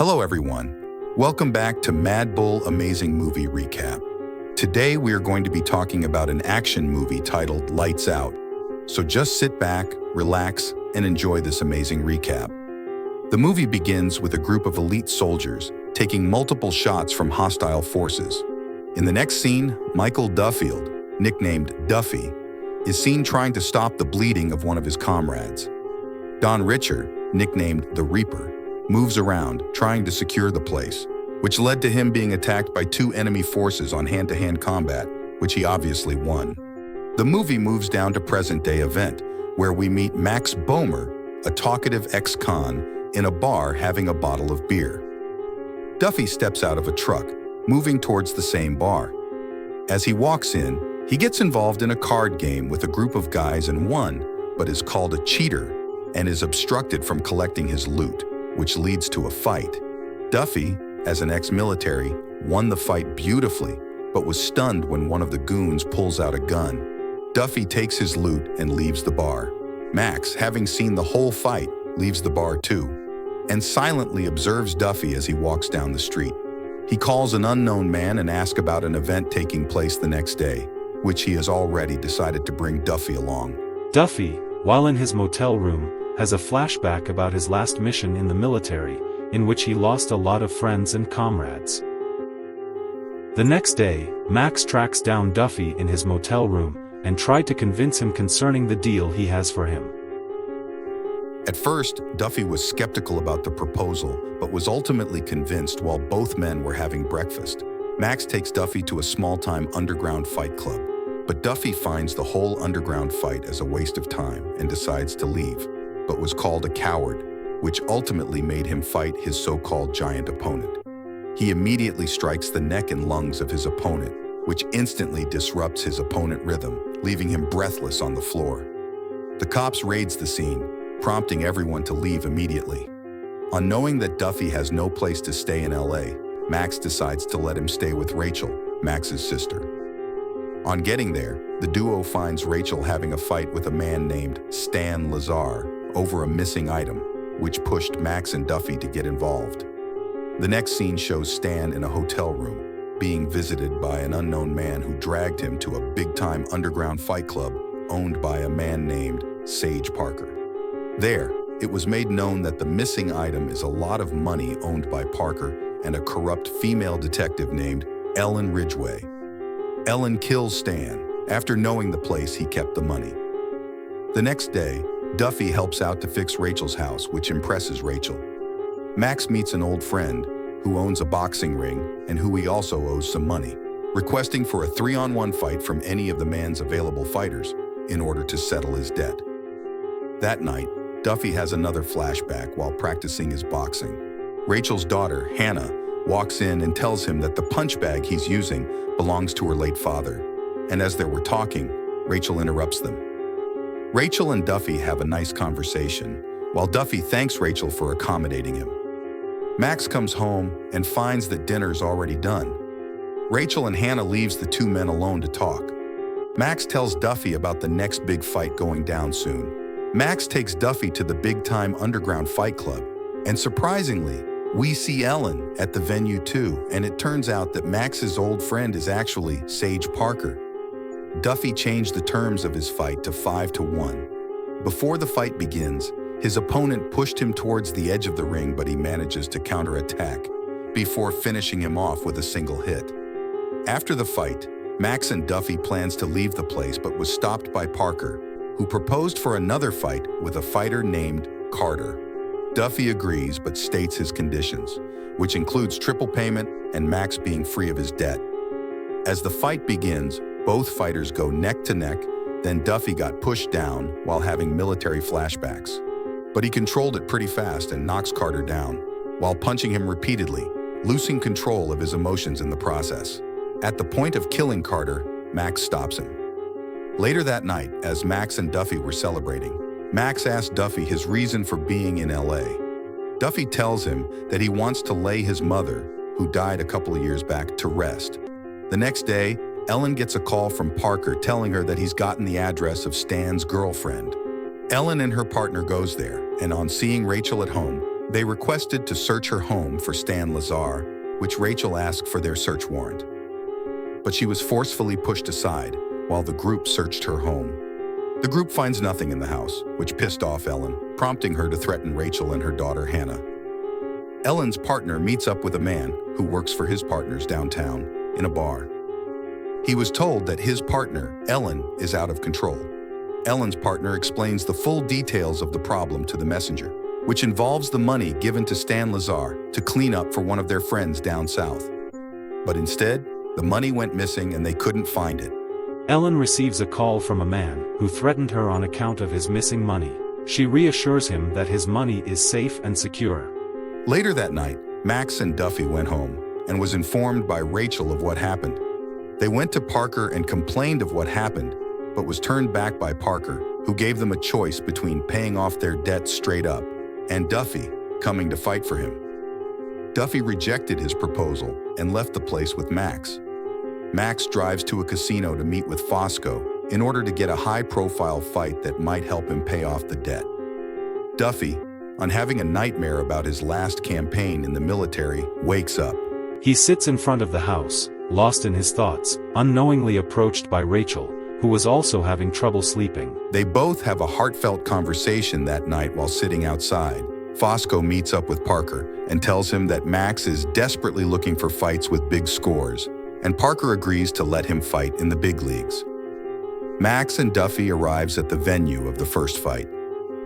Hello everyone. Welcome back to Mad Bull Amazing Movie Recap. Today we are going to be talking about an action movie titled Lights Out. So just sit back, relax, and enjoy this amazing recap. The movie begins with a group of elite soldiers taking multiple shots from hostile forces. In the next scene, Michael Duffield, nicknamed Duffy, is seen trying to stop the bleeding of one of his comrades. Don Richer, nicknamed the Reaper, moves around trying to secure the place, which led to him being attacked by two enemy forces on hand-to-hand combat, which he obviously won. The movie moves down to present-day event, where we meet Max Bomer, a talkative ex-con, in a bar having a bottle of beer. Duffy steps out of a truck, moving towards the same bar. As he walks in, he gets involved in a card game with a group of guys and one, but is called a cheater and is obstructed from collecting his loot, which leads to a fight. Duffy, as an ex-military, won the fight beautifully, but was stunned when one of the goons pulls out a gun. Duffy takes his loot and leaves the bar. Max, having seen the whole fight, leaves the bar too, and silently observes Duffy as he walks down the street. He calls an unknown man and asks about an event taking place the next day, which he has already decided to bring Duffy along. Duffy, while in his motel room, has a flashback about his last mission in the military, in which he lost a lot of friends and comrades. The next day, Max tracks down Duffy in his motel room and tried to convince him concerning the deal he has for him. At first, Duffy was skeptical about the proposal, but was ultimately convinced while both men were having breakfast. Max takes Duffy to a small-time underground fight club, but Duffy finds the whole underground fight as a waste of time and decides to leave, but was called a coward, which ultimately made him fight his so-called giant opponent. He immediately strikes the neck and lungs of his opponent, which instantly disrupts his opponent's rhythm, leaving him breathless on the floor. The cops raids the scene, prompting everyone to leave immediately. On knowing that Duffy has no place to stay in LA, Max decides to let him stay with Rachel, Max's sister. On getting there, the duo finds Rachel having a fight with a man named Stan Lazar over a missing item, which pushed Max and Duffy to get involved. The next scene shows Stan in a hotel room, being visited by an unknown man who dragged him to a big-time underground fight club owned by a man named Sage Parker. There, it was made known that the missing item is a lot of money owned by Parker and a corrupt female detective named Ellen Ridgway. Ellen kills Stan. After knowing the place, he kept the money. The next day, Duffy helps out to fix Rachel's house, which impresses Rachel. Max meets an old friend who owns a boxing ring and who he also owes some money, requesting for a 3-on-1 fight from any of the man's available fighters in order to settle his debt. That night, Duffy has another flashback while practicing his boxing. Rachel's daughter, Hannah, walks in and tells him that the punch bag he's using belongs to her late father, and as they were talking, Rachel interrupts them. Rachel and Duffy have a nice conversation, while Duffy thanks Rachel for accommodating him. Max comes home and finds that dinner's already done. Rachel and Hannah leaves the two men alone to talk. Max tells Duffy about the next big fight going down soon. Max takes Duffy to the big-time underground fight club, and surprisingly, we see Ellen at the venue too, and it turns out that Max's old friend is actually Sage Parker. Duffy changed the terms of his fight to 5-1. Before the fight begins, his opponent pushed him towards the edge of the ring, but he manages to counterattack before finishing him off with a single hit. After the fight, Max and Duffy plans to leave the place but was stopped by Parker, who proposed for another fight with a fighter named Carter. Duffy agrees but states his conditions, which includes triple payment and Max being free of his debt. As the fight begins, both fighters go neck to neck, then Duffy got pushed down while having military flashbacks. But he controlled it pretty fast and knocks Carter down, while punching him repeatedly, losing control of his emotions in the process. At the point of killing Carter, Max stops him. Later that night, as Max and Duffy were celebrating, Max asked Duffy his reason for being in LA. Duffy tells him that he wants to lay his mother, who died a couple of years back, to rest. The next day, Ellen gets a call from Parker telling her that he's gotten the address of Stan's girlfriend. Ellen and her partner goes there, and on seeing Rachel at home, They requested to search her home for Stan Lazar, which Rachel asked for their search warrant. But she was forcefully pushed aside while the group searched her home. The group finds nothing in the house, which pissed off Ellen, prompting her to threaten Rachel and her daughter Hannah. Ellen's partner meets up with a man who works for his partners downtown in a bar. He was told that his partner, Ellen, is out of control. Ellen's partner explains the full details of the problem to the messenger, which involves the money given to Stan Lazar to clean up for one of their friends down south. But instead, the money went missing and they couldn't find it. Ellen receives a call from a man who threatened her on account of his missing money. She reassures him that his money is safe and secure. Later that night, Max and Duffy went home and was informed by Rachel of what happened. They went to Parker and complained of what happened, but was turned back by Parker, who gave them a choice between paying off their debts straight up and Duffy coming to fight for him. Duffy rejected his proposal and left the place with Max. Max drives to a casino to meet with Fosco in order to get a high-profile fight that might help him pay off the debt. Duffy, on having a nightmare about his last campaign in the military, wakes up. He sits in front of the house, lost in his thoughts, unknowingly approached by Rachel, who was also having trouble sleeping. They both have a heartfelt conversation that night while sitting outside. Fosco meets up with Parker and tells him that Max is desperately looking for fights with big scores, and Parker agrees to let him fight in the big leagues. Max and Duffy arrives at the venue of the first fight.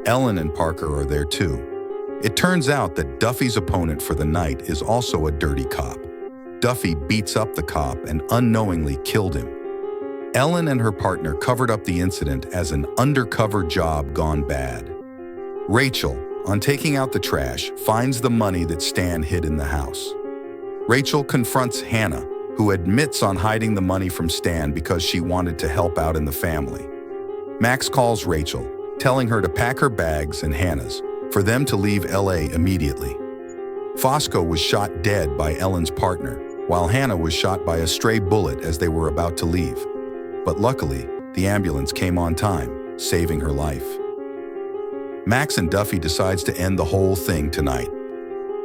Ellen and Parker are there too. It turns out that Duffy's opponent for the night is also a dirty cop. Duffy beats up the cop and unknowingly killed him. Ellen and her partner covered up the incident as an undercover job gone bad. Rachel, on taking out the trash, finds the money that Stan hid in the house. Rachel confronts Hannah, who admits on hiding the money from Stan because she wanted to help out in the family. Max calls Rachel, telling her to pack her bags and Hannah's for them to leave LA immediately. Fosco was shot dead by Ellen's partner, while Hannah was shot by a stray bullet as they were about to leave. But luckily, the ambulance came on time, saving her life. Max and Duffy decides to end the whole thing tonight.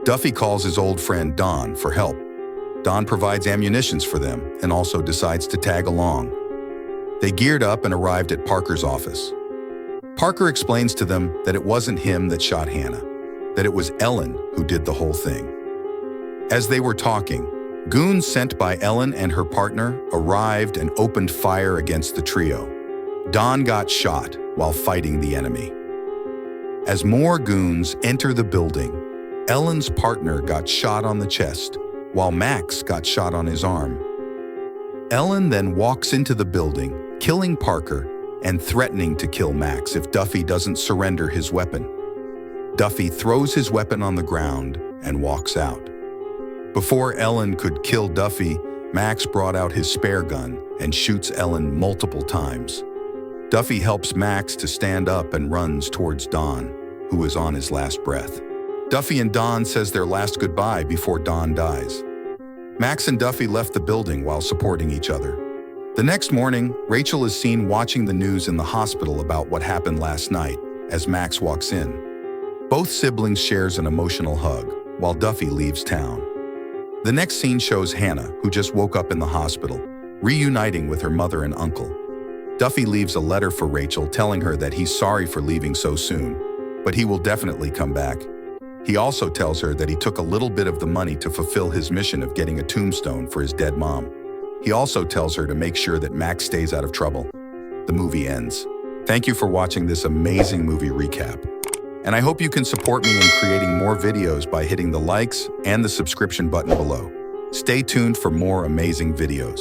Duffy calls his old friend Don for help. Don provides ammunitions for them and also decides to tag along. They geared up and arrived at Parker's office. Parker explains to them that it wasn't him that shot Hannah, that it was Ellen who did the whole thing. As they were talking, goons sent by Ellen and her partner arrived and opened fire against the trio. Don got shot while fighting the enemy. As more goons enter the building, Ellen's partner got shot on the chest, while Max got shot on his arm. Ellen then walks into the building, killing Parker and threatening to kill Max if Duffy doesn't surrender his weapon. Duffy throws his weapon on the ground and walks out. Before Ellen could kill Duffy, Max brought out his spare gun and shoots Ellen multiple times. Duffy helps Max to stand up and runs towards Don, who is on his last breath. Duffy and Don says their last goodbye before Don dies. Max and Duffy left the building while supporting each other. The next morning, Rachel is seen watching the news in the hospital about what happened last night as Max walks in. Both siblings shares an emotional hug while Duffy leaves town. The next scene shows Hannah, who just woke up in the hospital, reuniting with her mother and uncle. Duffy leaves a letter for Rachel telling her that he's sorry for leaving so soon, but he will definitely come back. He also tells her that he took a little bit of the money to fulfill his mission of getting a tombstone for his dead mom. He also tells her to make sure that Max stays out of trouble. The movie ends. Thank you for watching this amazing movie recap. And I hope you can support me in creating more videos by hitting the likes and the subscription button below. Stay tuned for more amazing videos.